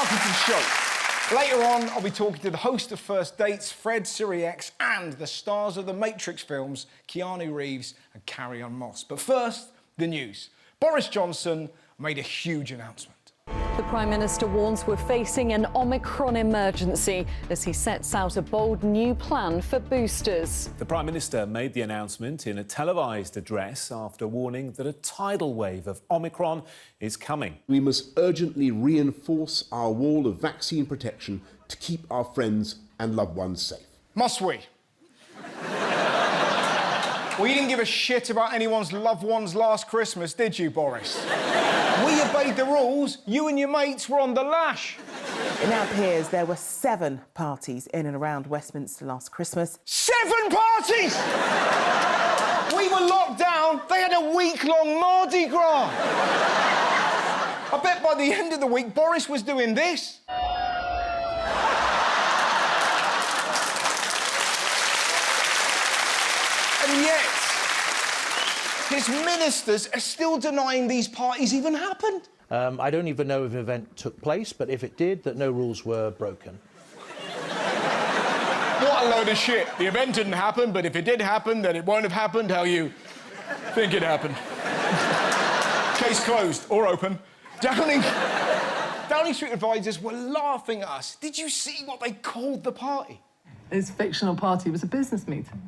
welcome to the show. Later on, I'll be talking to the host of First Dates, Fred Sirieix, and the stars of the Matrix films, Keanu Reeves and Carrie-Anne. But first, the news. Boris Johnson made a huge announcement. The Prime Minister warns we're facing an Omicron emergency as he sets out a bold new plan for boosters. The Prime Minister made the announcement in a televised address after warning that a tidal wave of Omicron is coming. We must urgently reinforce our wall of vaccine protection to keep our friends and loved ones safe. Must we? Well, you didn't give a shit about anyone's loved ones last Christmas, did you, Boris? We obeyed the rules. You and your mates were on the lash. It now appears there were 7 parties in and around Westminster last Christmas. 7 parties! We were locked down. They had a week-long Mardi Gras. I bet by the end of the week, Boris was doing this. And yet, his ministers are still denying these parties even happened. I don't even know if an event took place, but if it did, that no rules were broken. What a load of shit. The event didn't happen, but if it did happen, then it won't have happened how you think it happened. Case closed, or open. Downing Street advisors were laughing at us. Did you see what they called the party? His fictional party was a business meeting.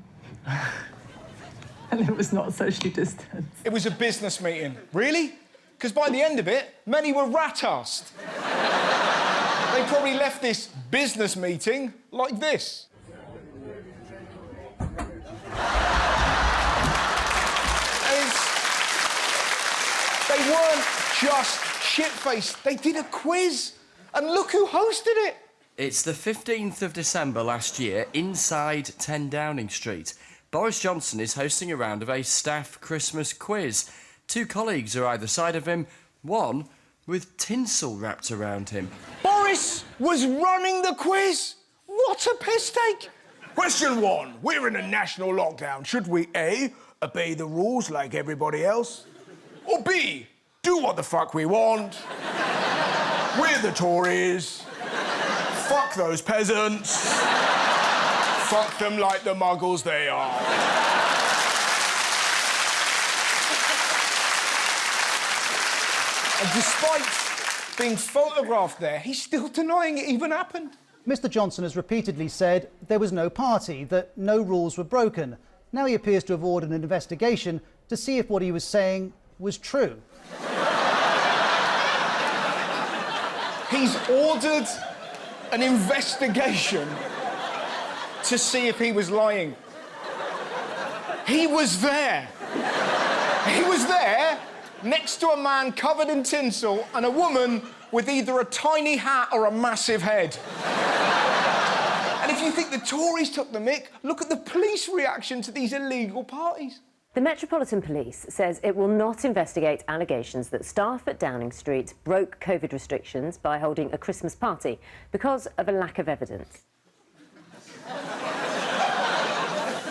And it was not socially distanced. It was a business meeting. Really? Because by the end of it, many were rat-arsed. They probably left this business meeting like this. They weren't just shit-faced. They did a quiz. And look who hosted it. It's the 15th of December last year, inside 10 Downing Street. Boris Johnson is hosting a round of a staff Christmas quiz. 2 colleagues are either side of him, one with tinsel wrapped around him. Boris was running the quiz. What a piss take. Question 1. We're in a national lockdown. Should we A, obey the rules like everybody else? Or B, do what the fuck we want? We're the Tories. Fuck those peasants. Fuck them like the muggles they are. And despite being photographed there, he's still denying it even happened. Mr Johnson has repeatedly said there was no party, that no rules were broken. Now he appears to have ordered an investigation to see if what he was saying was true. He's ordered an investigation to see if he was lying. He was there. He was there next to a man covered in tinsel and a woman with either a tiny hat or a massive head. And if you think the Tories took the mick, look at the police reaction to these illegal parties. The Metropolitan Police says it will not investigate allegations that staff at Downing Street broke COVID restrictions by holding a Christmas party because of a lack of evidence.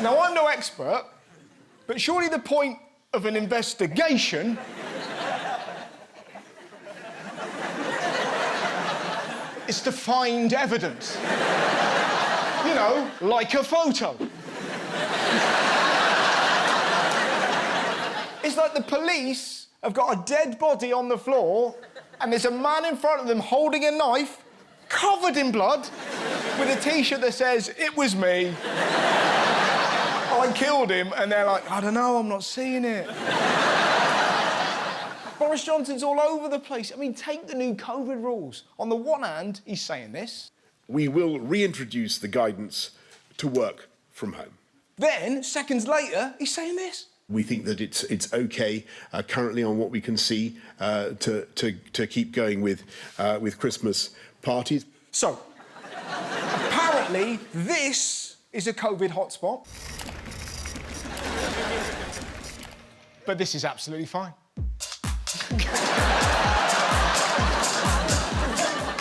Now, I'm no expert, but surely the point of an investigation is to find evidence. You know, like a photo. It's like the police have got a dead body on the floor and there's a man in front of them holding a knife, covered in blood, with a T-shirt that says, "It was me. I killed him," and they're like, "I don't know, I'm not seeing it." Boris Johnson's all over the place. I mean, take the new COVID rules. On the one hand, he's saying this. We will reintroduce the guidance to work from home. Then, seconds later, he's saying this. We think that it's OK currently on what we can see to keep going with Christmas parties. So, apparently, this is a COVID hotspot. But this is absolutely fine.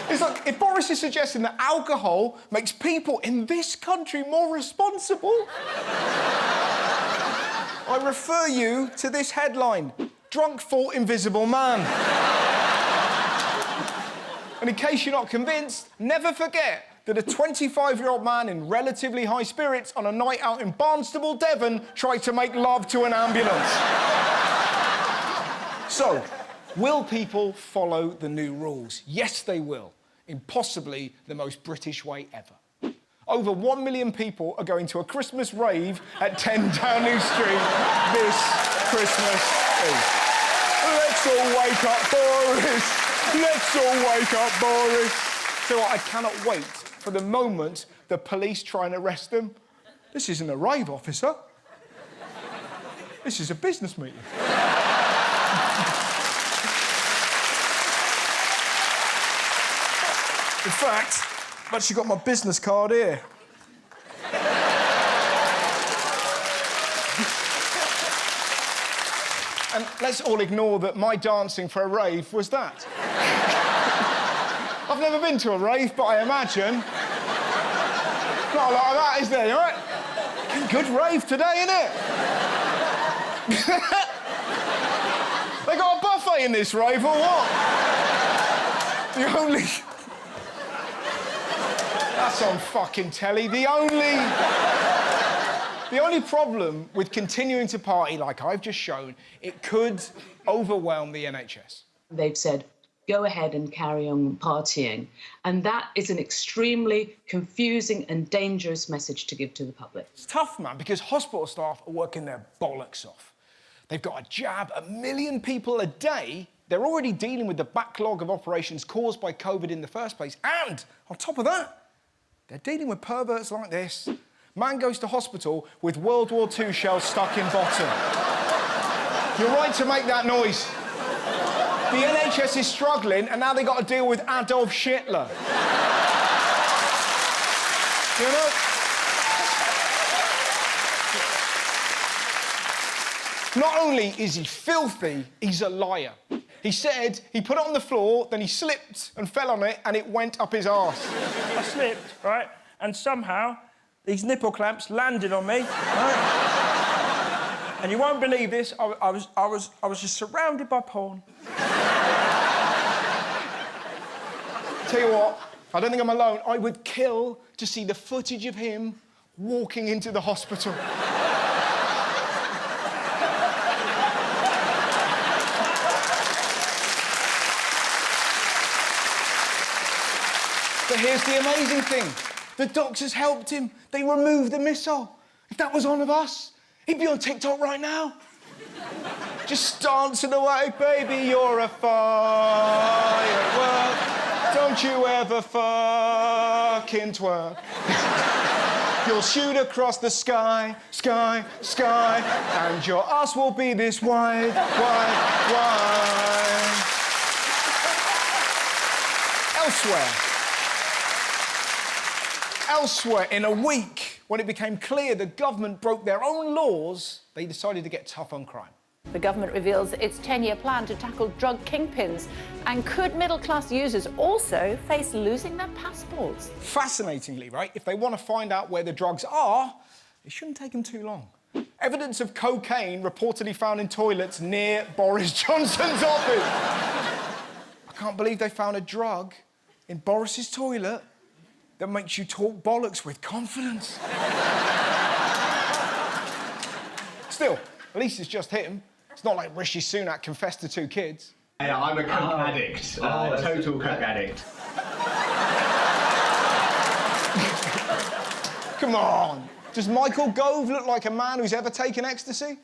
It's like, if Boris is suggesting that alcohol makes people in this country more responsible, I refer you to this headline, "Drunk Fought Invisible Man." And in case you're not convinced, never forget that a 25-year-old man in relatively high spirits on a night out in Barnstable, Devon, tried to make love to an ambulance. So, will people follow the new rules? Yes, they will, in possibly the most British way ever. Over 1 million people are going to a Christmas rave at 10 Downing Street this Christmas Eve. Let's all wake up, Boris! Let's all wake up, Boris! So I cannot wait for the moment the police try and arrest them. This isn't a rave, officer. This is a business meeting. In fact, I've actually got my business card here. And let's all ignore that my dancing for a rave was that. I've never been to a rave, but I imagine not a lot of that, is there, all right? Good rave today, innit? They got a buffet in this rave, or what? The only... That's on fucking telly. The only problem with continuing to party like I've just shown, it could overwhelm the NHS. They've said, go ahead and carry on partying. And that is an extremely confusing and dangerous message to give to the public. It's tough, man, because hospital staff are working their bollocks off. They've got to jab 1 million people a day. They're already dealing with the backlog of operations caused by COVID in the first place. And on top of that, they're dealing with perverts like this. Man goes to hospital with World War II shells stuck in bottom. You're right to make that noise. The NHS is struggling, and now they've got to deal with Adolf Hitler. You know? Not only is he filthy, he's a liar. He said he put it on the floor, then he slipped and fell on it, and it went up his arse. I slipped, right? And somehow these nipple clamps landed on me, right? And you won't believe this, I was just surrounded by porn. Tell you what, I don't think I'm alone. I would kill to see the footage of him walking into the hospital. But here's the amazing thing. The doctors helped him. They removed the missile. If that was one of us, he'd be on TikTok right now. Just dancing away, baby, you're a firework. Don't you ever fucking twerk. You'll shoot across the sky, sky, sky, and your ass will be this wide, wide, wide. Elsewhere, in a week, when it became clear the government broke their own laws, they decided to get tough on crime. The government reveals its 10-year plan to tackle drug kingpins. And could middle-class users also face losing their passports? Fascinatingly, right, if they want to find out where the drugs are, it shouldn't take them too long. Evidence of cocaine reportedly found in toilets near Boris Johnson's office. I can't believe they found a drug in Boris's toilet that makes you talk bollocks with confidence. Still, at least it's just him. It's not like Rishi Sunak confessed to 2 kids. Yeah, I'm a coke addict. Total coke addict. Come on. Does Michael Gove look like a man who's ever taken ecstasy?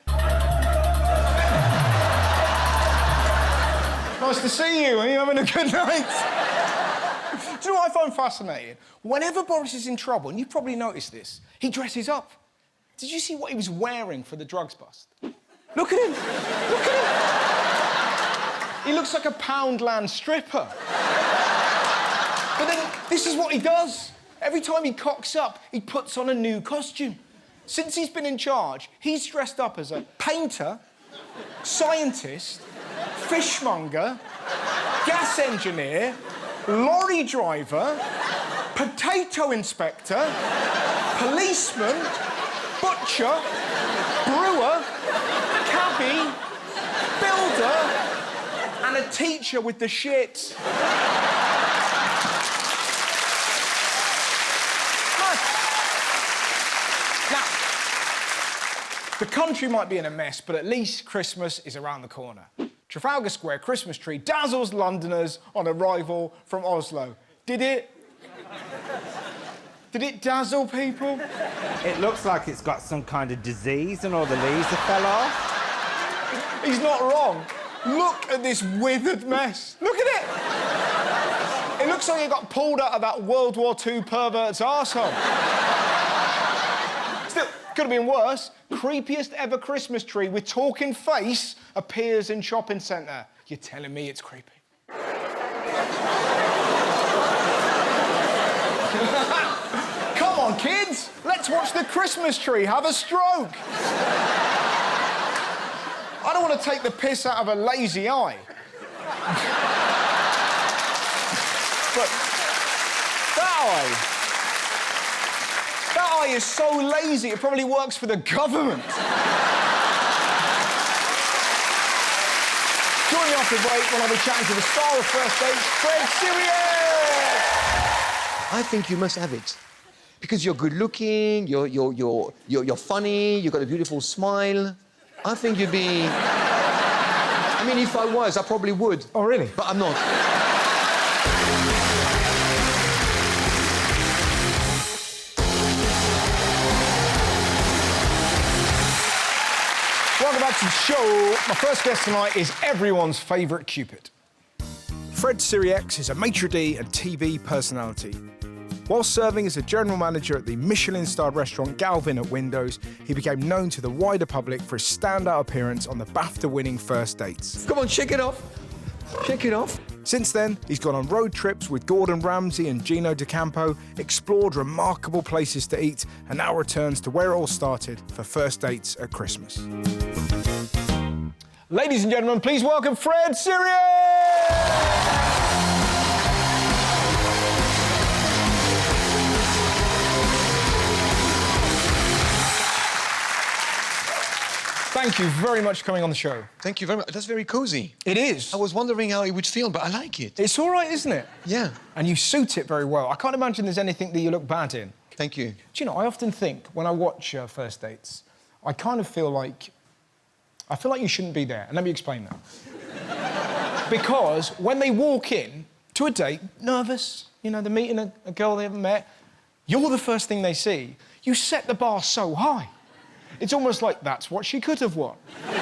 Nice to see you. Are you having a good night? Do you know what I find fascinating? Whenever Boris is in trouble, and you've probably noticed this, he dresses up. Did you see what he was wearing for the drugs bust? Look at him. Look at him. He looks like a Poundland stripper. But then, this is what he does. Every time he cocks up, he puts on a new costume. Since he's been in charge, he's dressed up as a painter, scientist, fishmonger, gas engineer, lorry driver, potato inspector, policeman, butcher, brewer, cabbie, builder, and a teacher with the shits. The country might be in a mess, but at least Christmas is around the corner. Trafalgar Square Christmas tree dazzles Londoners on arrival from Oslo. Did it? Did it dazzle people? It looks like it's got some kind of disease and all the leaves have fell off. He's not wrong. Look at this withered mess. Look at it. It looks like it got pulled out of that World War II pervert's arsehole. Still, could have been worse. Creepiest ever Christmas tree with talking face appears in shopping centre. You're telling me it's creepy? Come on, kids. Let's watch the Christmas tree have a stroke. I don't want to take the piss out of a lazy eye. But that eye is so lazy, it probably works for the government. Join me after the break when I'll be chatting to the star of First Dates, Fred Sirieix. I think you must have it. Because you're good looking, you're funny, you've got a beautiful smile. I think you'd be... I mean, if I was, I probably would. Oh, really? But I'm not. Welcome back to the show. My first guest tonight is everyone's favourite Cupid. Fred Sirieix is a maitre d' and TV personality. While serving as a general manager at the Michelin-starred restaurant Galvin at Windows, he became known to the wider public for his standout appearance on the BAFTA-winning First Dates. Come on, shake it off. Shake it off. Since then, he's gone on road trips with Gordon Ramsay and Gino D'Acampo, explored remarkable places to eat, and now returns to where it all started for First Dates at Christmas. Ladies and gentlemen, please welcome Fred Sirieix! Thank you very much for coming on the show. Thank you very much. That's very cosy. It is. I was wondering how it would feel, but I like it. It's all right, isn't it? Yeah. And you suit it very well. I can't imagine there's anything that you look bad in. Thank you. Do you know, I often think, when I watch First Dates, I kind of feel like... I feel like you shouldn't be there. And let me explain that. Because when they walk in to a date, nervous, you know, they're meeting a girl they haven't met, you're the first thing they see. You set the bar so high. It's almost like that's what she could have won. And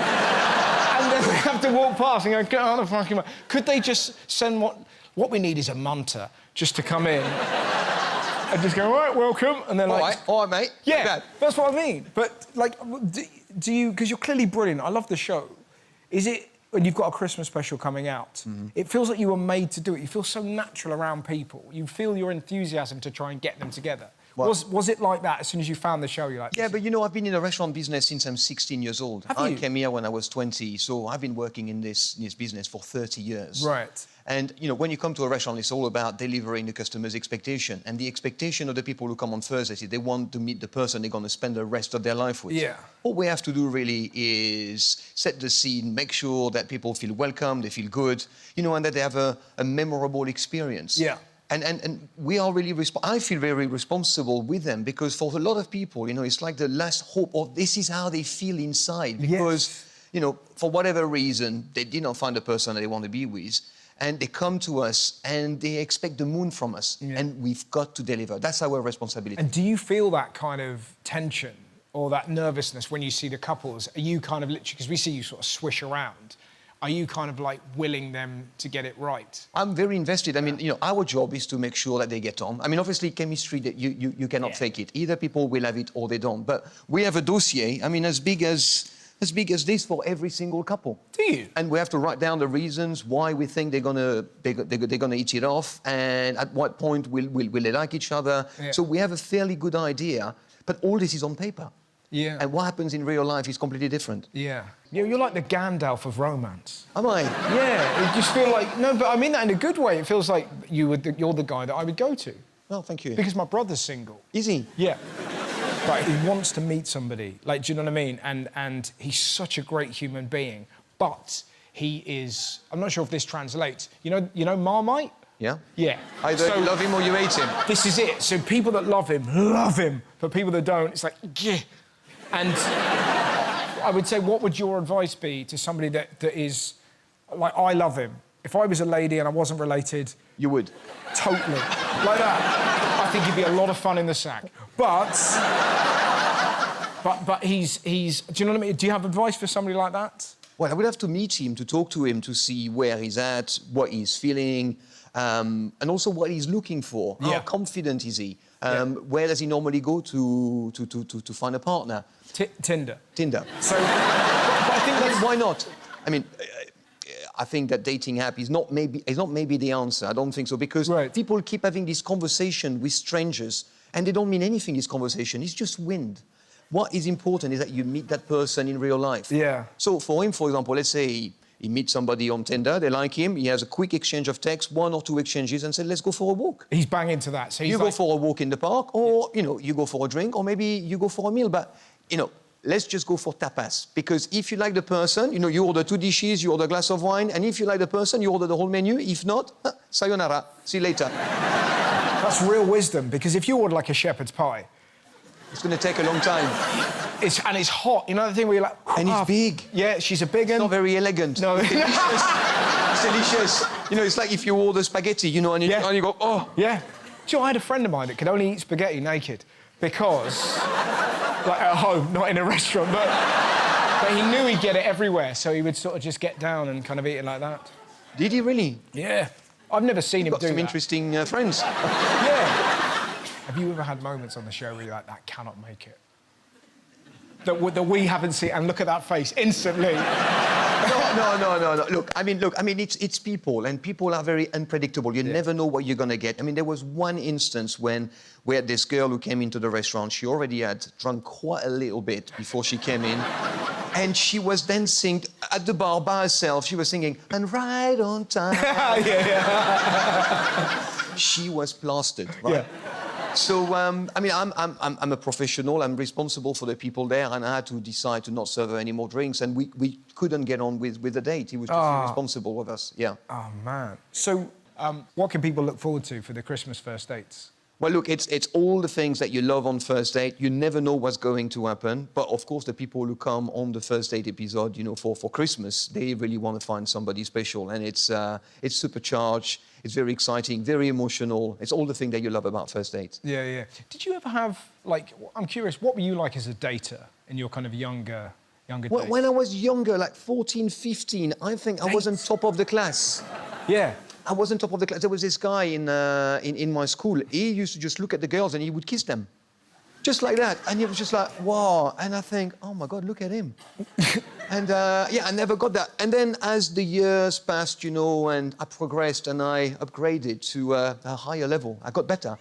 then they have to walk past and go, get out of the fucking... Could they just send what we need is a munter just to come in and just go, all right, welcome, and then like... All right, mate. Yeah, that's what I mean. But, like, do you... Because you're clearly brilliant. I love the show. Is it... When you've got a Christmas special coming out, it feels like you were made to do it. You feel so natural around people. You feel your enthusiasm to try and get them together. Well, was it like that as soon as you found the show? You're like, yeah, but you know, I've been in the restaurant business since I'm 16 years old. I came here when I was 20, so I've been working in this business for 30 years. Right. And, you know, when you come to a restaurant, it's all about delivering the customer's expectation. And the expectation of the people who come on Thursday is they want to meet the person they're going to spend the rest of their life with. Yeah. All we have to do really is set the scene, make sure that people feel welcome, they feel good, you know, and that they have a memorable experience. Yeah. And we are really... I feel very responsible with them because for a lot of people, you know, it's like the last hope of this is how they feel inside because, you know, for whatever reason, they did not find the person that they want to be with. And they come to us and they expect the moon from us. Yeah. And we've got to deliver. That's our responsibility. And do you feel that kind of tension or that nervousness when you see the couples? Are you kind of literally... Because we see you sort of swish around. Are you kind of like willing them to get it right? I'm very invested. I mean, you know, our job is to make sure that they get on. I mean, obviously, chemistry, that you cannot fake it. Either people will have it or they don't. But we have a dossier, I mean, as big as this for every single couple. Do you? And we have to write down the reasons why we think they're gonna eat it off, and at what point will they like each other. Yeah. So we have a fairly good idea, but all this is on paper. Yeah. And what happens in real life is completely different. Yeah. You're like the Gandalf of romance. Am I? Yeah. You just feel like... No, but I mean that in a good way. It feels like you're the guy that I would go to. Well, thank you. Because my brother's single. Is he? Yeah. But he wants to meet somebody. Like, do you know what I mean? And he's such a great human being. But he is... I'm not sure if this translates. You know Marmite? Yeah? Yeah. Either you love him or you hate him. This is it. So people that love him. But people that don't, it's like, yeah. And I would say, what would your advice be to somebody that is... Like, I love him. If I was a lady and I wasn't related... You would? Totally. Like that. I think he'd be a lot of fun in the sack. But he's... Do you know what I mean? Do you have advice for somebody like that? Well, I would have to meet him, to talk to him, to see where he's at, what he's feeling, and also what he's looking for. Yeah. How confident is he? Where does he normally go to find a partner? Tinder. Tinder. So, but I think that's... Why not? I mean, I think that dating app is not maybe the answer. I don't think so, because people keep having this conversation with strangers, and they don't mean anything. This conversation, it's just wind. What is important is that you meet that person in real life. Yeah. So for him, for example, let's say he meets somebody on Tinder, they like him, he has a quick exchange of texts, 1 or 2 exchanges, and said, let's go for a walk. He's banging to that. So he's go for a walk in the park, or, you know, you go for a drink, or maybe you go for a meal. But, you know, let's just go for tapas. Because if you like the person, you know, you order 2 dishes, you order a glass of wine, and if you like the person, you order the whole menu. If not, sayonara. See you later. That's real wisdom, because if you order, like, a shepherd's pie... It's going to take a long time. And it's hot. You know the thing where you're like... And it's big. Yeah, she's a big one. It's not very elegant. No. It's delicious. It's delicious. You know, it's like if you order spaghetti, you know, and you go, oh. Yeah. Do you know, I had a friend of mine that could only eat spaghetti naked because... like, at home, not in a restaurant, but he knew he'd get it everywhere, so he would sort of just get down and kind of eat it like that. Did he really? Yeah. I've never seen him do that. Got some interesting friends. Yeah. Have you ever had moments on the show where you're like, that cannot make it? That we haven't seen, and look at that face, instantly. No. Look, I mean, it's people, and people are very unpredictable. You never know what you're going to get. I mean, there was one instance when we had this girl who came into the restaurant. She already had drunk quite a little bit before she came in. And she was dancing at the bar by herself. She was singing, and right on time. She was plastered, right? Yeah. So, I mean, I'm a professional. I'm responsible for the people there, and I had to decide to not serve her any more drinks, and we couldn't get on with the date. He was just irresponsible with us, yeah. Oh, man. So, what can people look forward to for the Christmas first dates? Well, look, it's all the things that you love on first date. You never know what's going to happen. But, of course, the people who come on the first date episode, you know, for Christmas, they really want to find somebody special. And it's supercharged, it's very exciting, very emotional. It's all the things that you love about first dates. Yeah, yeah. Did you ever have, like, I'm curious, what were you like as a dater in your kind of younger days? When I was younger, like 14, 15, I think I was on top of the class. Yeah. I was on top of the class. There was this guy in my school. He used to just look at the girls and he would kiss them. Just like that. And he was just like, wow. And I think, oh, my God, look at him. And, yeah, I never got that. And then as the years passed, you know, and I progressed and I upgraded to a higher level, I got better.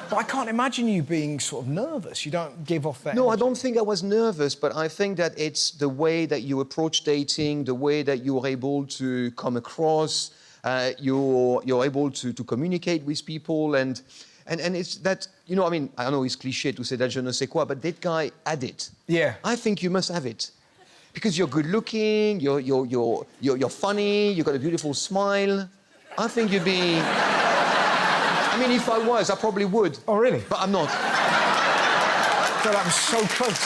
But I can't imagine you being sort of nervous. You don't give off that No, energy. I don't think I was nervous, but I think that it's the way that you approach dating, the way that you're able to come across, you're able to communicate with people, and it's that, you know, I mean, I know it's cliché to say that je ne sais quoi, but that guy had it. Yeah. I think you must have it. Because you're good looking, you're funny, you've got a beautiful smile. I think you'd be... I mean, if I was, I probably would. Oh, really? But I'm not. God, that was so close.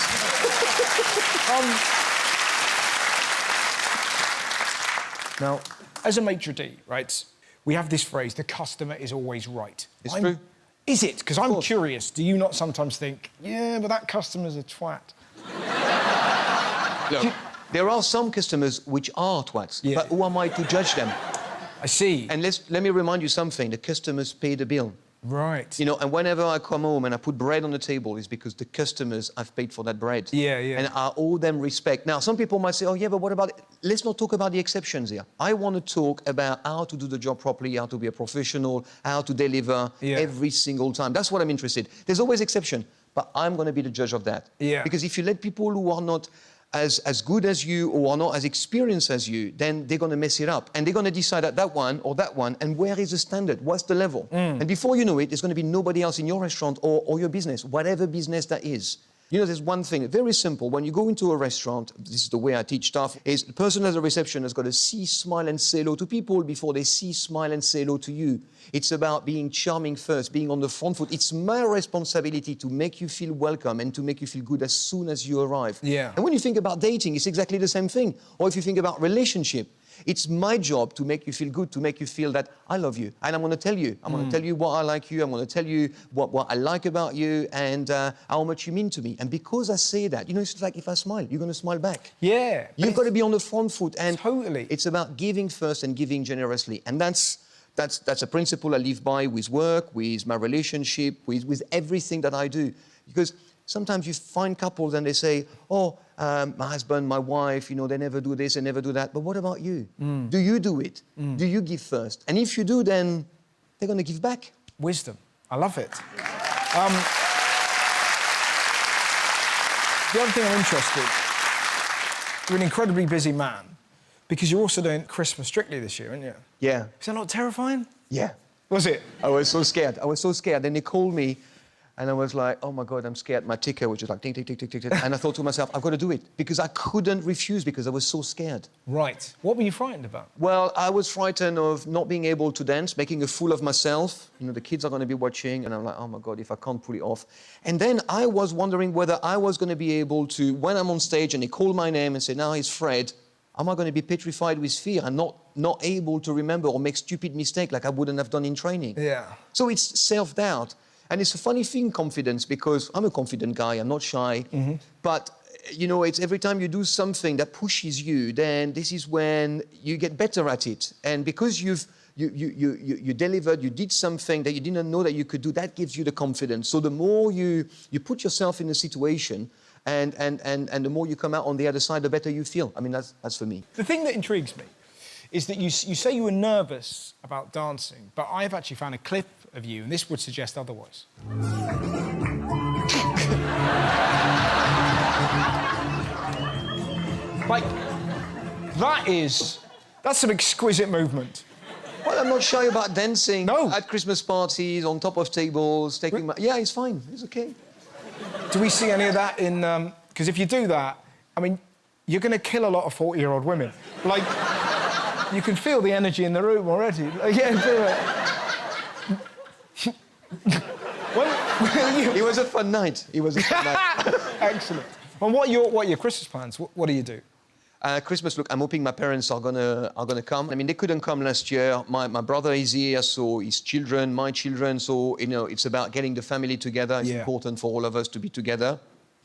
Now, as a maitre d', right, we have this phrase, the customer is always right. It's true. Is it? Because I'm curious, do you not sometimes think, yeah, but that customer's a twat? Look, there are some customers which are twats, but who am I to judge them? I see. And let me remind you something, the customers pay the bill. Right. You know, and whenever I come home and I put bread on the table, it's because the customers have paid for that bread. Yeah, yeah. And I owe them respect. Now, some people might say, oh, yeah, but what about... Let's not talk about the exceptions here. I want to talk about how to do the job properly, how to be a professional, how to deliver every single time. That's what I'm interested. There's always exception, but I'm going to be the judge of that. Yeah. Because if you let people who are not as good as you or are not as experienced as you, then they're going to mess it up. And they're going to decide that one or that one, and where is the standard? What's the level? And before you know it, there's going to be nobody else in your restaurant or your business, whatever business that is. You know, there's one thing, very simple. When you go into a restaurant, this is the way I teach staff, is the person at the reception has got to see, smile and say hello to people before they see, smile and say hello to you. It's about being charming first, being on the front foot. It's my responsibility to make you feel welcome and to make you feel good as soon as you arrive. Yeah. And when you think about dating, it's exactly the same thing. Or if you think about relationship, it's my job to make you feel good, to make you feel that I love you. And I'm going to tell you. I'm going to tell you what I like you. I'm going to tell you what I like about you and how much you mean to me. And because I say that, you know, it's like if I smile, you're going to smile back. Yeah. You've got to be on the front foot. And totally. It's about giving first and giving generously. And that's a principle I live by with work, with my relationship, with everything that I do. Because sometimes you find couples and they say, oh, my husband, my wife, you know, they never do this, they never do that. But what about you? Do you do it? Do you give first? And if you do, then they're going to give back. Wisdom. I love it. The other thing I'm interested, you're an incredibly busy man because you're also doing Christmas Strictly this year, aren't you? Yeah. Is that not terrifying? Yeah. Was it? I was so scared. I was so scared. Then they called me and I was like, oh my God, I'm scared. My ticker was just like, tick, tick, tick, tick, tick, tick. And I thought to myself, I've got to do it because I couldn't refuse because I was so scared. Right. What were you frightened about? Well, I was frightened of not being able to dance, making a fool of myself. You know, the kids are going to be watching and I'm like, oh my God, if I can't pull it off. And then I was wondering whether I was going to be able to, when I'm on stage and they call my name and say, now it's Fred, am I going to be petrified with fear and not able to remember or make stupid mistakes like I wouldn't have done in training? Yeah. So it's self-doubt. And it's a funny thing, confidence, because I'm a confident guy, I'm not shy. But, you know, it's every time you do something that pushes you, then this is when you get better at it. And because you delivered, you did something that you didn't know that you could do, that gives you the confidence. So the more you put yourself in a situation and the more you come out on the other side, the better you feel. I mean, that's for me. The thing that intrigues me is that you say you were nervous about dancing, but I've actually found a clip of you, and this would suggest otherwise. Like, that's some exquisite movement. Well, I'm not shy about dancing. No. At Christmas parties, on top of tables, taking my... Yeah, it's fine. It's okay. Do we see any of that in... Because if you do that, I mean, you're going to kill a lot of 40-year-old women. Like, you can feel the energy in the room already. Like, yeah, do it. It was a fun night. It was a fun night. Excellent. And what are your Christmas plans? What do you do? Christmas, look, I'm hoping my parents are gonna come. I mean, they couldn't come last year. My brother is here, so his children, my children. So, you know, it's about getting the family together. It's important for all of us to be together.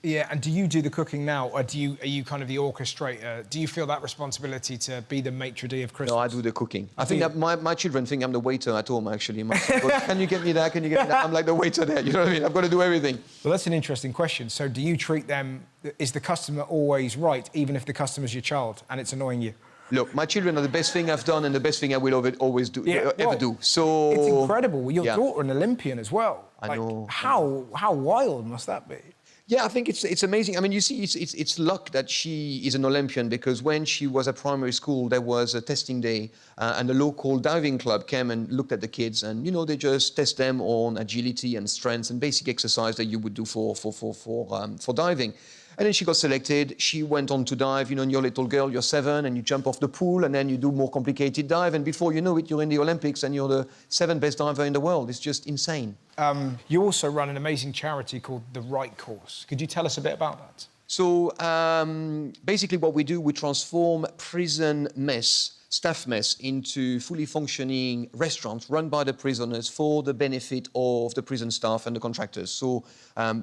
Yeah, and do you do the cooking now, or are you kind of the orchestrator? Do you feel that responsibility to be the maitre d' of Christmas? No, I do the cooking. I think that my children think I'm the waiter at home, actually. Can you get me that? Can you get me that? I'm like the waiter there, you know what I mean? I've got to do everything. Well, that's an interesting question. So do you treat them... Is the customer always right, even if the customer's your child and it's annoying you? Look, my children are the best thing I've done and the best thing I will always do, ever do. So... It's incredible. Well, your daughter, an Olympian as well. I know. How wild must that be? Yeah, I think it's amazing. I mean, you see, it's luck that she is an Olympian because when she was at primary school, there was a testing day and the local diving club came and looked at the kids and, you know, they just test them on agility and strength and basic exercise that you would do for diving. And then she got selected. She went on to dive. You know, and you're a little girl, you're 7, and you jump off the pool, and then you do more complicated dive. And before you know it, you're in the Olympics, and you're the 7th best diver in the world. It's just insane. You also run an amazing charity called The Right Course. Could you tell us a bit about that? So basically what we do, we transform prison mess, staff mess, into fully functioning restaurants run by the prisoners for the benefit of the prison staff and the contractors. So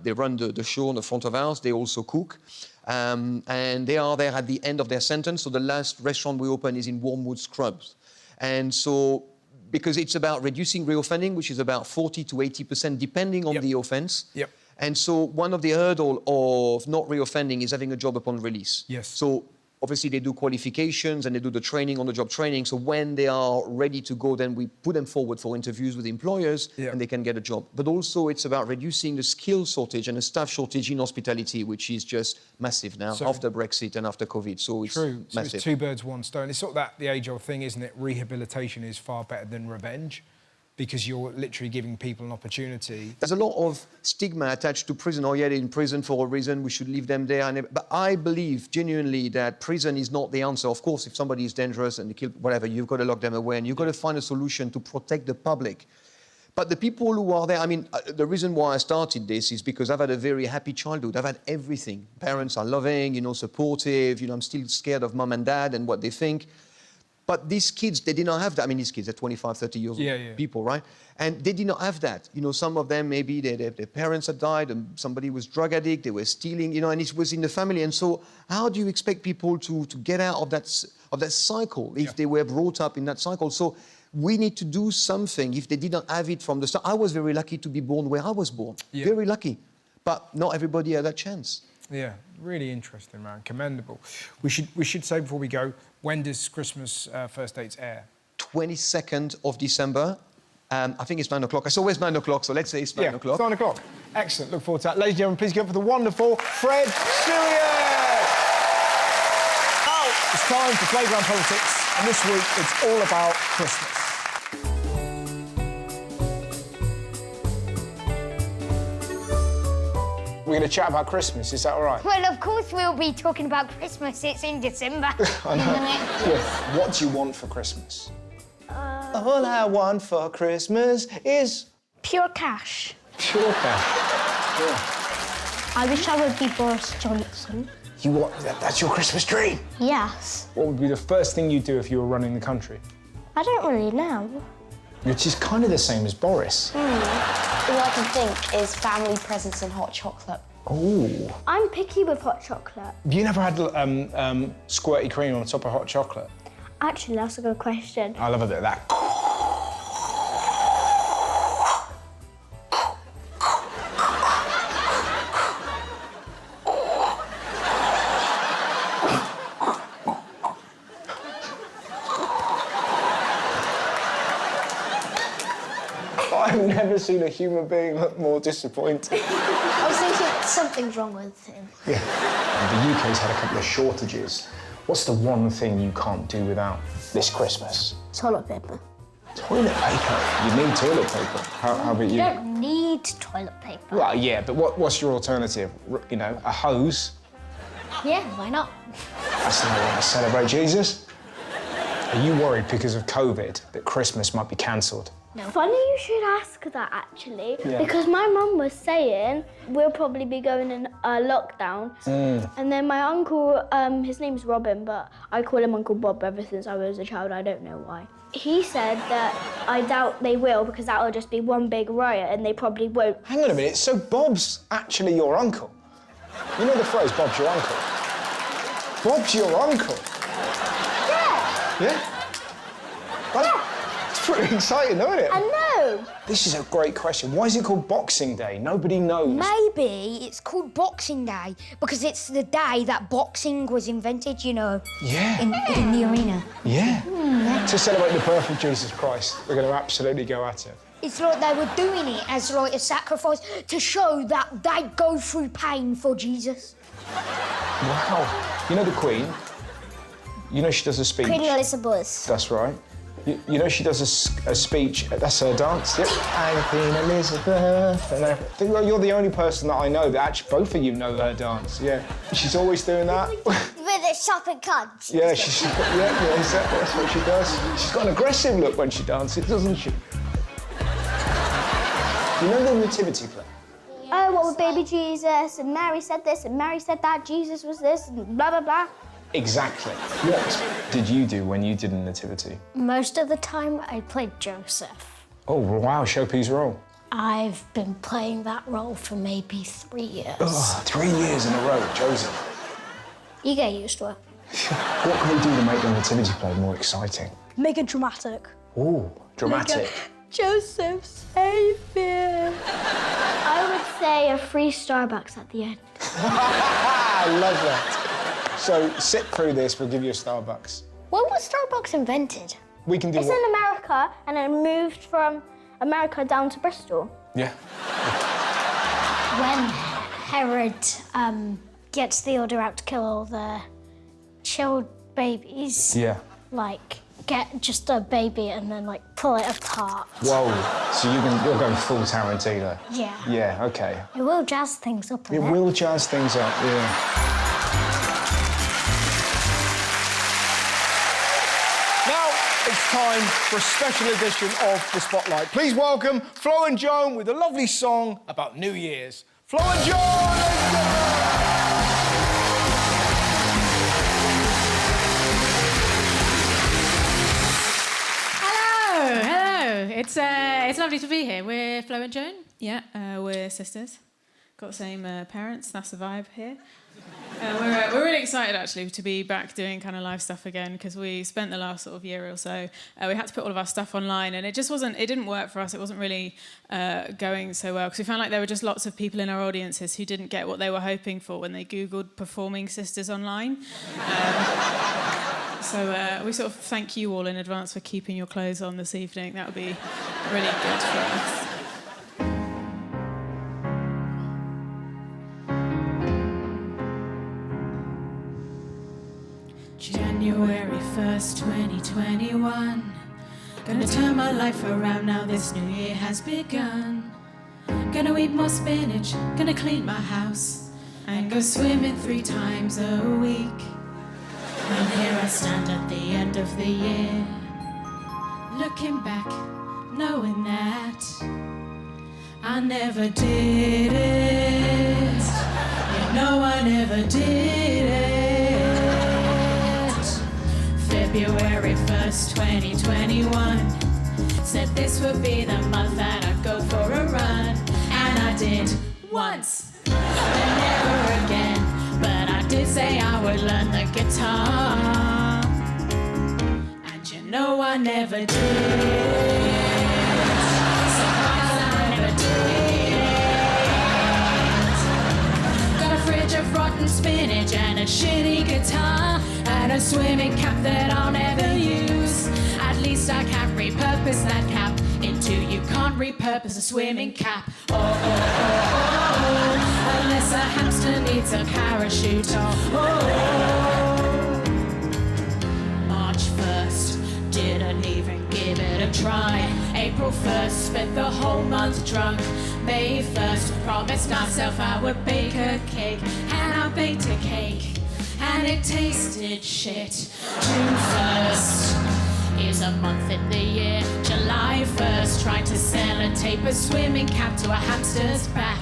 they run the show on the front of house, they also cook. And they are there at the end of their sentence. So the last restaurant we open is in Wormwood Scrubs. And so, because it's about reducing reoffending, which is about 40 to 80% depending on the offence. Yep. And so one of the hurdles of not reoffending is having a job upon release. Yes. So obviously they do qualifications and they do the training, on-the-job training. So when they are ready to go, then we put them forward for interviews with employers and they can get a job. But also it's about reducing the skill shortage and the staff shortage in hospitality, which is just massive now after Brexit and after COVID. So it's massive. So it's 2 birds, 1 stone. It's sort of that the age-old thing, isn't it? Rehabilitation is far better than revenge. because you're literally giving people an opportunity. There's a lot of stigma attached to prison. Oh, yeah, they're in prison for a reason, we should leave them there. But I believe genuinely that prison is not the answer. Of course, if somebody is dangerous and they kill whatever, you've got to lock them away and you've got to find a solution to protect the public. But the people who are there, I mean, the reason why I started this is because I've had a very happy childhood. I've had everything. Parents are loving, you know, supportive. You know, I'm still scared of mum and dad and what they think. But these kids, they did not have that. I mean, these kids are 25, 30 years old people, right? And they did not have that. You know, some of them, maybe their parents had died and somebody was drug addict, they were stealing, you know, and it was in the family. And so how do you expect people to get out of that cycle if they were brought up in that cycle? So we need to do something if they did not have it from the start. I was very lucky to be born where I was born. Very lucky. But not everybody had that chance. Yeah, really interesting, man. Commendable. We should say before we go, when does Christmas First Dates air? 22nd of December. I think it's 9 o'clock. It's always 9 o'clock, so let's say it's 9 o'clock. It's 9 o'clock. Excellent. Look forward to that. Ladies and gentlemen, please give up for the wonderful Fred Sirieix. Now it's time for Playground Politics, and this week it's all about Christmas. We're going to chat about Christmas, is that all right? Well, of course we'll be talking about Christmas. It's in December. I know. Yeah. What do you want for Christmas? All I want for Christmas is... Pure cash. Pure cash. Yeah. I wish I would be Boris Johnson. You want... That's your Christmas dream? Yes. What would be the first thing you'd do if you were running the country? I don't really know. Which is kind of the same as Boris. All I can think is family presents and hot chocolate. Ooh. I'm picky with hot chocolate. You never had squirty cream on top of hot chocolate? Actually, that's a good question. I love a bit of that. I've never seen a human being look more disappointed. I was thinking something's wrong with him. Yeah. The UK's had a couple of shortages. What's the one thing you can't do without this Christmas? Toilet paper. Toilet paper? You need toilet paper. How about you? You don't need toilet paper. Well, yeah, but what's your alternative? You know, a hose? Yeah, why not? That's the way to celebrate Jesus. Are you worried because of COVID that Christmas might be cancelled? No. Funny you should ask that, actually, Yeah. because my mum was saying we'll probably be going in a lockdown. And then my uncle, his name's Robin, but I call him Uncle Bob ever since I was a child. I don't know why. He said that I doubt they will because that'll just be one big riot and they probably won't. Hang on a minute, so Bob's actually your uncle? You know the phrase, Bob's your uncle? Bob's your uncle? Yeah. Yeah? Well, it's pretty exciting, isn't it? I know. This is a great question. Why is it called Boxing Day? Nobody knows. Maybe it's called Boxing Day because it's the day that boxing was invented, you know. Yeah. In the arena. Yeah. Yeah. To celebrate the birth of Jesus Christ, we're going to absolutely go at it. It's like they were doing it as like a sacrifice to show that they go through pain for Jesus. Wow. You know the Queen? You know she does a speech. Queen Elizabeth. That's right. You know she does a speech, that's her dance. Yep. I'm Queen Elizabeth. And I think you're the only person that I know that actually both of you know her dance. Yeah. She's always doing that. With a shopping cunt. Yeah, yeah, exactly. That's what she does. She's got an aggressive look when she dances, doesn't she? You know the nativity play? Oh, what with baby Jesus, and Mary said this, and Mary said that, Jesus was this, and blah, blah, blah. Exactly. What did you do when you did a nativity? Most of the time, I played Joseph. Oh, wow, Showpiece role. I've been playing that role for maybe 3 years. Oh, 3 years in a row, Joseph. You get used to it. What can we do to make the nativity play more exciting? Make it dramatic. Oh, dramatic. Joseph, save him. I would say a free Starbucks at the end. I love that. So sit through this, we'll give you a Starbucks. When was Starbucks invented? We can do It's in America, and it moved from America down to Bristol. Yeah. When Herod gets the order out to kill all the child babies, Yeah. like get just a baby and then, like, pull it apart. Whoa. So you're going full Tarantino? Yeah. Yeah, OK. It will jazz things up a It bit. will jazz things up, yeah. Now it's time for a special edition of The Spotlight. Please welcome Flo and Joan with a lovely song about New Year's. Flo and Joan, let's go! Hello. It's lovely to be here. We're Flo and Joan. Yeah, we're sisters. Got the same parents. That's the vibe here. We're really excited actually to be back doing kind of live stuff again because we spent the last sort of year or so. We had to put all of our stuff online and it didn't work for us. It wasn't really going so well because we found like there were just lots of people in our audiences who didn't get what they were hoping for when they Googled performing sisters online. So we sort of thank you all in advance for keeping your clothes on this evening. That would be really good for us. January 1st, 2021. Gonna turn my life around now this new year has begun. Gonna eat more spinach, gonna clean my house, and go swimming 3 times a week. And here I stand at the end of the year, looking back, knowing that I never did it. You know I never did it. February 1st, 2021. Said this would be the month that I'd go for a run. And I did once, then never again. But I did say I would learn the guitar. And you know I never did. Surprised I never did. Got a fridge of rotten spinach and a shitty guitar. And a swimming cap that I'll never use. At least I can't repurpose that cap into you can't repurpose a swimming cap. Oh, oh, oh, oh. Unless a hamster needs a parachute. Oh, oh. March 1st, didn't even give it a try. April 1st, spent the whole month drunk. May 1st, promised myself I would bake a cake. And I baked a cake. And it tasted shit. June 1st is a month in the year. July 1st, tried to sell a taper swimming cap to a hamster's back.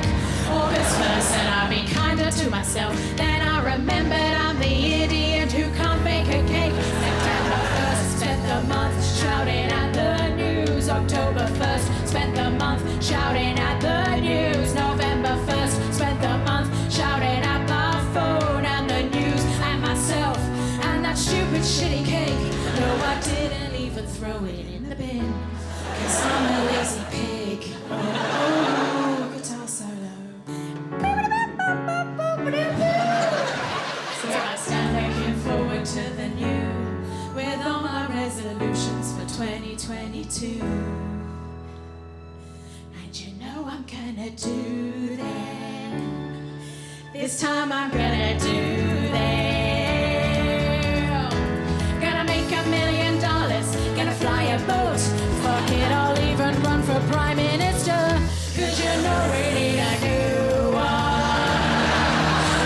August 1st, and I'll be kinder to myself. Then I remembered I'm the idiot who can't make a cake. September 1st, spent the month shouting at the news. October 1st, spent the month shouting at the news. November 1st, spent the month shouting at my phone and the news and myself and that stupid shitty cake. No, I didn't even throw it in the bin, 'cause I'm a lazy pig. Oh, guitar solo. So I stand looking forward to the new, with all my resolutions for 2022. And you know I'm gonna do them. This time I'm gonna do them. Gonna make $1 million, gonna fly a boat. Fuck it, I'll even run for Prime Minister. 'Cause you know we need a new one.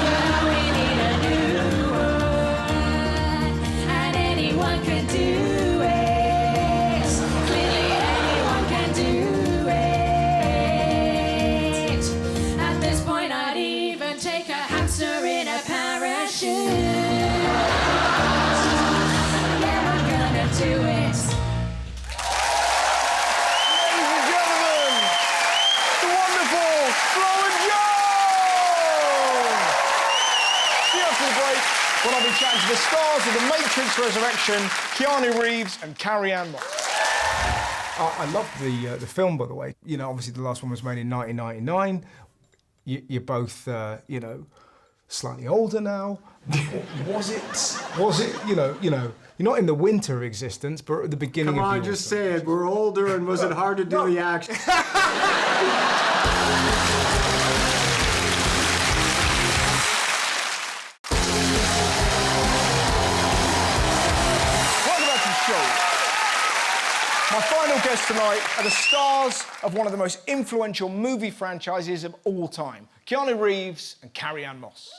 You know we need a new one. And anyone can do it. Clearly anyone can do it. At this point I'd even take a hamster in a parachute. Yeah, I'm gonna do it. Ladies and gentlemen, the wonderful Flo and Joan! See you after the break when I'll be chatting to the stars of The Matrix Resurrection, Keanu Reeves and Carrie-Anne. I love the film, by the way. You know, obviously the last one was made in 1999. You're both, you know, slightly older now. Was it? You know, you're not in the winter existence, but at the beginning. Come of on, the just say it. We're older, and was it hard to do the action? Welcome back to the show. My final guests tonight are the stars of one of the most influential movie franchises of all time, Keanu Reeves and Carrie-Anne Moss.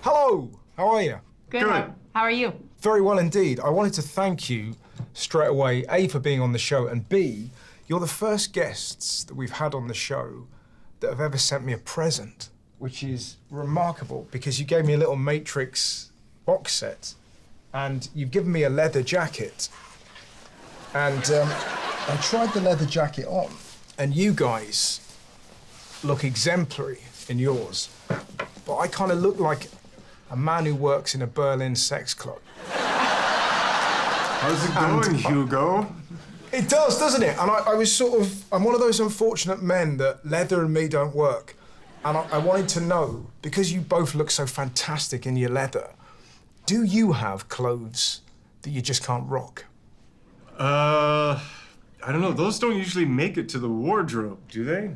Hello, how are you? Good. How are you? Very well indeed. I wanted to thank you straight away, A, for being on the show, and B, you're the first guests that we've had on the show that have ever sent me a present, which is remarkable because you gave me a little Matrix box set and you've given me a leather jacket. And I tried the leather jacket on, and you guys look exemplary in yours. But I kind of look like a man who works in a Berlin sex club. How's it going, Hugo? It does, doesn't it? And I was I'm one of those unfortunate men that leather and me don't work. And I wanted to know, because you both look so fantastic in your leather, do you have clothes that you just can't rock? I don't know. Those don't usually make it to the wardrobe, do they?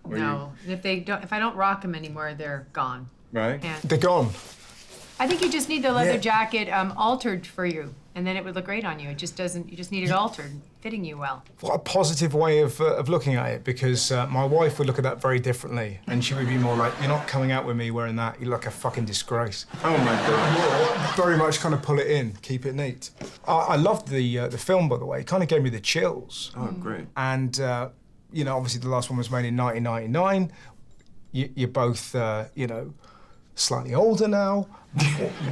Or No. If I don't rock them anymore, they're gone. Right? And They're gone. I think you just need the leather Yeah. jacket altered for you, and then it would look great on you. It just doesn't. You just need it altered, fitting you well. What a positive way of looking at it, because my wife would look at that very differently, and she would be more like, "You're not coming out with me wearing that. You look a fucking disgrace." Oh my God! Very much kind of pull it in, keep it neat. I loved the film, by the way. It kind of gave me the chills. Oh, great! And you know, obviously the last one was made in 1999. You're both, you know, slightly older now.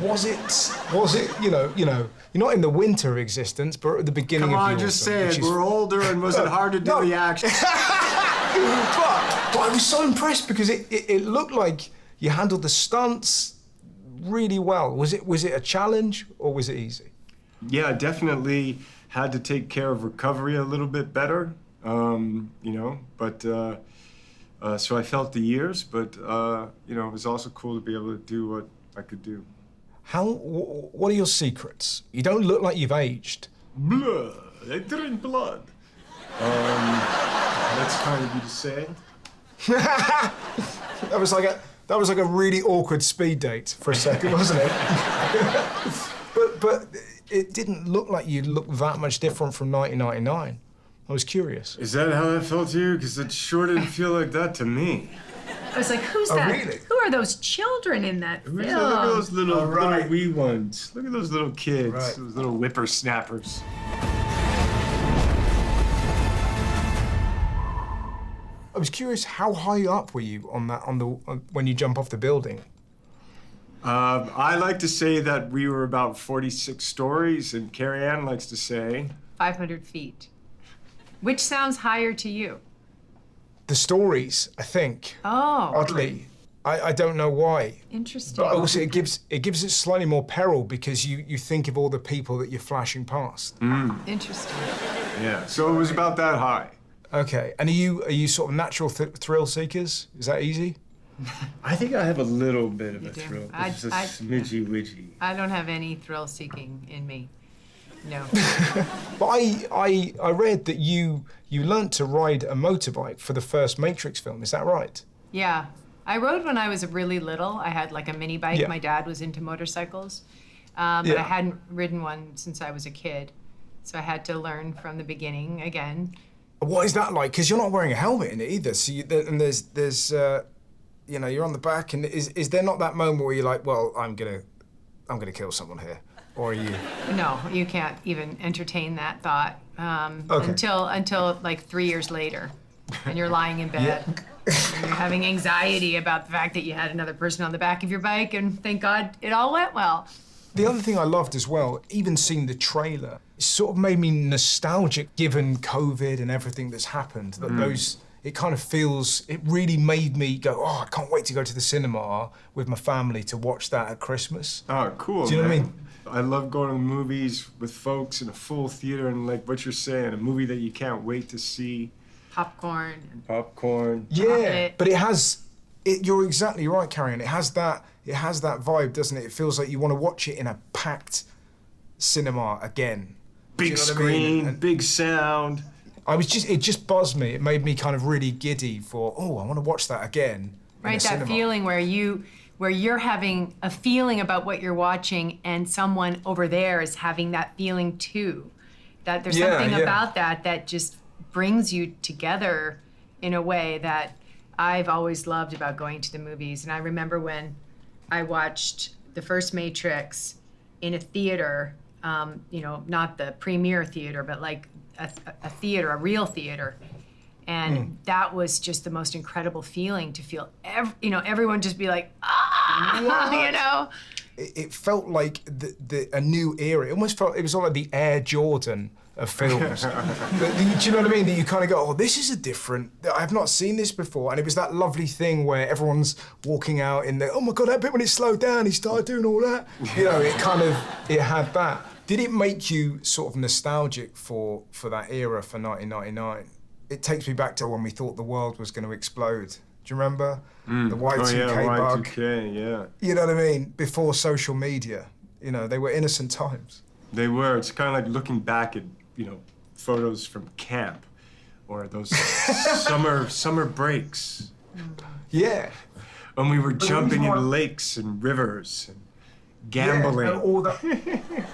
Was it? You know, you're not in the winter of existence, but at the beginning Come of on, the just autumn, say which it. is- We're older, and was it hard to do the action? but I was so impressed because it looked like you handled the stunts really well. Was it a challenge or was it easy? Yeah, definitely had to take care of recovery a little bit better. You know, but so I felt the years, but you know, it was also cool to be able to do what I could do. What are your secrets? You don't look like you've aged. Blood. I drink blood. That's kind of you to say. That was like a really awkward speed date for a second, wasn't it? but it didn't look like you looked that much different from 1999. I was curious. Is that how that felt to you? Because it sure didn't feel like that to me. I was like, "Who's Oh, that? really? Who are those children in that film?" Look at those little wee ones. Look at those little kids. Right. Those little whippersnappers. I was curious, how high up were you when you jump off the building? I like to say that we were about 46 stories, and Carrie-Anne likes to say 500 feet. Which sounds higher to you? The stories, I think. Oh. Oddly. I don't know why. Interesting. But also it gives it slightly more peril because you think of all the people that you're flashing past. Interesting. Yeah, so it was about that high. Okay, and are you sort of natural thrill seekers? Is that easy? I think I have a little bit of a do. thrill. I- Just a I- smidgy-widgy. I don't have any thrill seeking in me. No. But I read that you learnt to ride a motorbike for the first Matrix film. Is that right? Yeah. I rode when I was really little. I had like a mini bike. Yeah. My dad was into motorcycles. But Yeah. I hadn't ridden one since I was a kid. So I had to learn from the beginning again. What is that like? Because you're not wearing a helmet in it either. So and there's you know, you're on the back, and is there not that moment where you're like, well, I'm gonna kill someone here, or are you? No, you can't even entertain that thought Okay. until like 3 years later, and you're lying in bed. And you're having anxiety about the fact that you had another person on the back of your bike, and thank God it all went well. The other thing I loved as well, even seeing the trailer, it sort of made me nostalgic given COVID and everything that's happened. That it kind of feels, it really made me go, oh, I can't wait to go to the cinema with my family to watch that at Christmas. Oh, cool, Do you know what I man. mean? I love going to the movies with folks in a full theater and like what you're saying, a movie that you can't wait to see. Popcorn. Popcorn. Yeah, but you're exactly right, Carrie-Anne. It has that vibe, doesn't it? It feels like you want to watch it in a packed cinema again. Do you Big know what I mean? screen, And big sound. it just buzzed me. It made me kind of really giddy for, oh, I want to watch that again. Right, that cinema. feeling where you're having a feeling about what you're watching, and someone over there is having that feeling too. That there's something about that just brings you together in a way that I've always loved about going to the movies. And I remember when I watched the first Matrix in a theater, not the premiere theater, but like a theater, a real theater. And that was just the most incredible feeling to feel, everyone just be like, It felt like a new era. It almost felt, it was like the Air Jordan of films. Do you know what I mean? That you kind of go, oh, this is I've not seen this before. And it was that lovely thing where everyone's walking out in the, oh my God, that bit when it slowed down, he started doing all that. It had that. Did it make you sort of nostalgic for that era, for 1999? It takes me back to when we thought the world was going to explode. Do you remember? The Y2K bug. Y2K, yeah. You know what I mean? Before social media. They were innocent times. They were. It's kind of like looking back at, photos from camp or those summer breaks. Yeah. When we were jumping in lakes and rivers and gambling. Yeah, and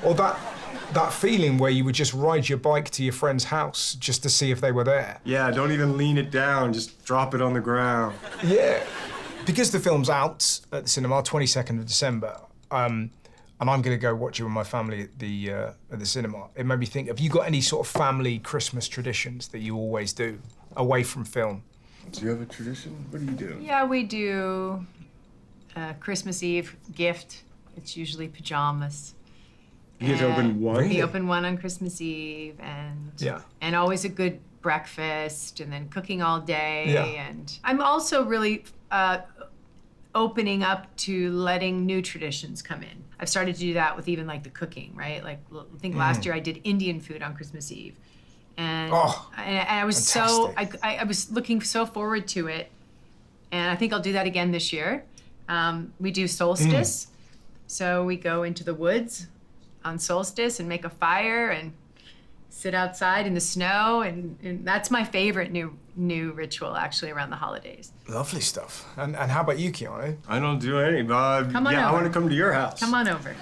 all that feeling where you would just ride your bike to your friend's house just to see if they were there. Yeah, don't even lean it down, just drop it on the ground. Yeah. Because the film's out at the cinema, 22nd of December, and I'm going to go watch it with my family at the cinema. It made me think, have you got any sort of family Christmas traditions that you always do, away from film? Do you have a tradition? What do you do? Yeah, we do Christmas Eve gift. It's usually pajamas. You guys open one? We open one on Christmas Eve, and always a good breakfast, and then cooking all day. Yeah. And I'm also really opening up to letting new traditions come in. I've started to do that with even like the cooking, right? Like I think last year I did Indian food on Christmas Eve, and I was fantastic. I was looking so forward to it, and I think I'll do that again this year. We do solstice, so we go into the woods on solstice and make a fire and sit outside in the snow, and that's my favorite new ritual actually around the holidays. Lovely stuff. And how about you, Keanu? I don't do any, but Come on over. I want to come to your house. Come on over.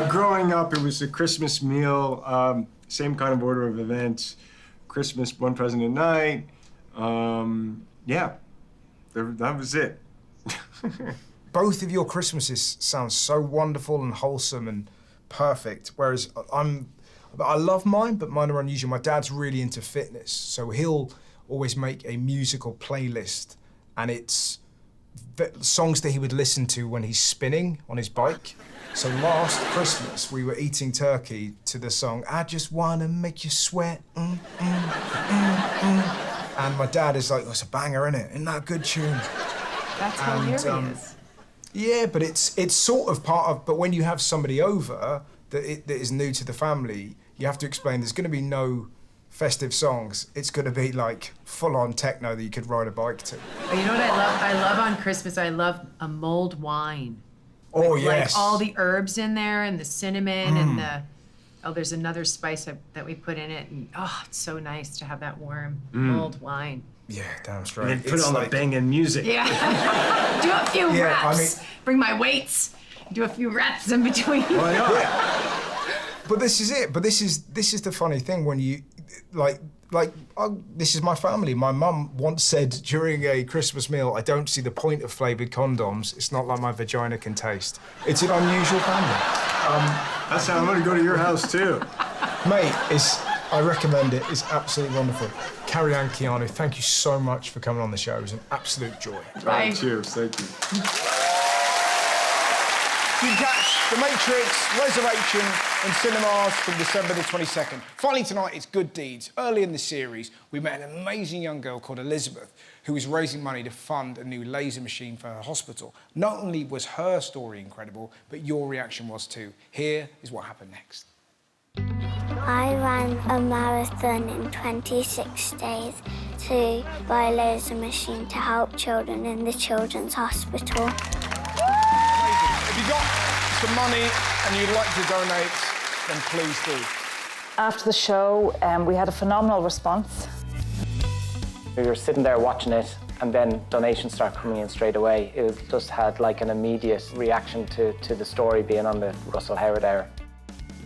Growing up, it was a Christmas meal, same kind of order of events. Christmas, one present a night. That was it. Both of your Christmases sound so wonderful and wholesome and perfect, whereas I love mine, but mine are unusual. My dad's really into fitness, so he'll always make a musical playlist, and it's songs that he would listen to when he's spinning on his bike. So last Christmas, we were eating turkey to the song, I Just Wanna Make You Sweat, And my dad is like, that's a banger, innit? Isn't that a good tune? That's hilarious. Yeah, but it's sort of part of, but when you have somebody over that is new to the family, you have to explain there's going to be no festive songs. It's going to be like full-on techno that you could ride a bike to. But you know what I love? I love on Christmas, I love a mulled wine. Oh, with, yes. Like all the herbs in there and the cinnamon and there's another spice that we put in it. And it's so nice to have that warm mulled wine. Yeah, damn straight. And then put on the banging music. Yeah. Do a few reps. Bring my weights. Do a few reps in between. Why not? Yeah. But this is it. But this is the funny thing when you this is my family. My mum once said during a Christmas meal, I don't see the point of flavoured condoms. It's not like my vagina can taste. It's an unusual family. That's how I'm going to go to your house too. Mate, I recommend it. It's absolutely wonderful. Carrie-Anne, Keanu, thank you so much for coming on the show. It was an absolute joy. Right, cheers. Thank you. You can catch The Matrix Resurrection in cinemas from December the 22nd. Finally tonight, it's Good Deeds. Early in the series, we met an amazing young girl called Elizabeth who was raising money to fund a new laser machine for her hospital. Not only was her story incredible, but your reaction was too. Here is what happened next. I ran a marathon in 26 days to buy a laser machine to help children in the children's hospital. If you've got some money and you'd like to donate, then please do. After the show, we had a phenomenal response. We were sitting there watching it, and then donations start coming in straight away. It just had like an immediate reaction to the story being on the Russell Howard hour.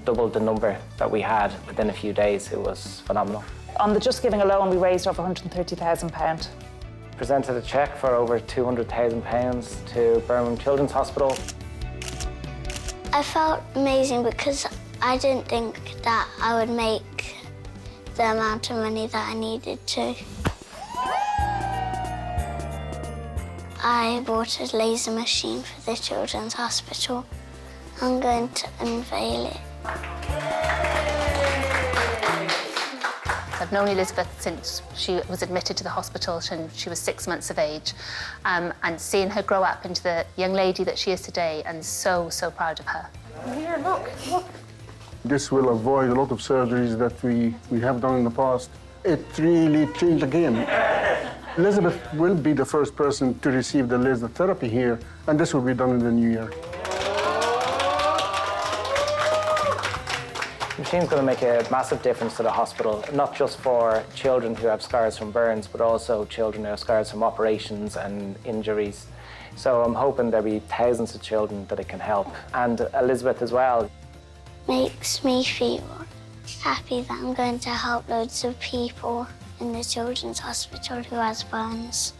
doubled the number that we had within a few days. It was phenomenal. On the Just Giving alone, we raised over £130,000. Presented a cheque for over £200,000 to Birmingham Children's Hospital. I felt amazing because I didn't think that I would make the amount of money that I needed to. I bought a laser machine for the Children's Hospital. I'm going to unveil it. I've known Elizabeth since she was admitted to the hospital when she was 6 months of age, and seeing her grow up into the young lady that she is today, and so proud of her. Here, look. This will avoid a lot of surgeries that we have done in the past. It really changed the game. Elizabeth will be the first person to receive the laser therapy here, and this will be done in the new year. The machine's going to make a massive difference to the hospital, not just for children who have scars from burns, but also children who have scars from operations and injuries. So I'm hoping there'll be thousands of children that it can help, and Elizabeth as well. Makes me feel happy that I'm going to help loads of people in the Children's Hospital who has burns.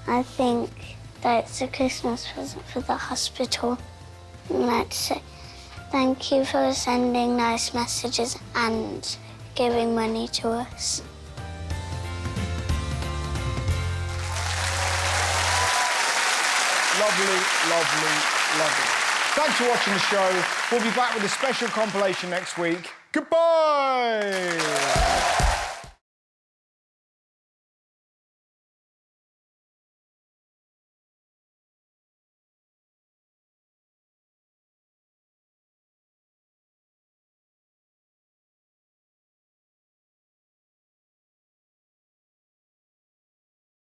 I think that it's a Christmas present for the hospital. And I'd like to say thank you for sending nice messages and giving money to us. Lovely, lovely, lovely. Thanks for watching the show. We'll be back with a special compilation next week. Goodbye!